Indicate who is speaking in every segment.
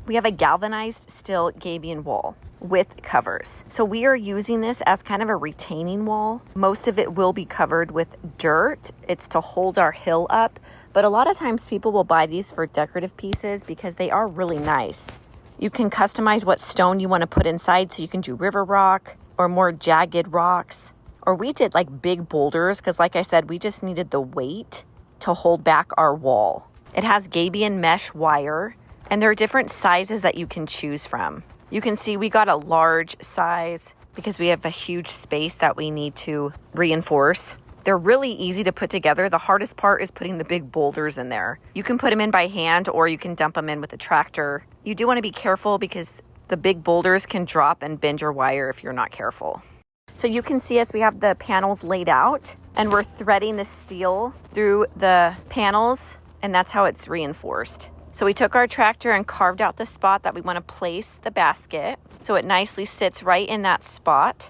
Speaker 1: We have a galvanized steel gabion wall with covers. So we are using this as kind of a retaining wall. Most of it will be covered with dirt. It's to hold our hill up, but a lot of times people will buy these for decorative pieces because they are really nice. You can customize what stone you want to put inside, so you can do river rock or more jagged rocks. Or we did like big boulders because, like I said, we just needed the weight to hold back our wall. It has gabion mesh wire, and there are different sizes that you can choose from. You can see we got a large size because we have a huge space that we need to reinforce. They're really easy to put together. The hardest part is putting the big boulders in there. You can put them in by hand or you can dump them in with a tractor. You do want to be careful because the big boulders can drop and bend your wire if you're not careful. So you can see as we have the panels laid out and we're threading the steel through the panels, and that's how it's reinforced. So we took our tractor and carved out the spot that we want to place the basket so it nicely sits right in that spot.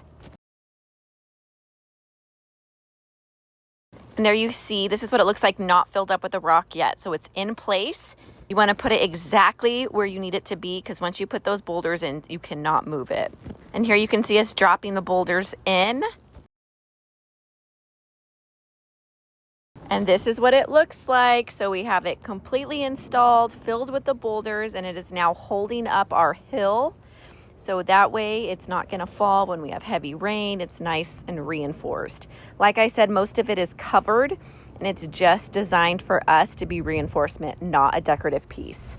Speaker 1: And there you see, this is what it looks like not filled up with the rock yet. So it's in place. You want to put it exactly where you need it to be because once you put those boulders in, you cannot move it. And here you can see us dropping the boulders in. And this is what it looks like. So we have it completely installed, filled with the boulders, and it is now holding up our hill. So that way it's not going to fall when we have heavy rain. It's nice and reinforced. Like I said, most of it is covered and it's just designed for us to be reinforcement, not a decorative piece.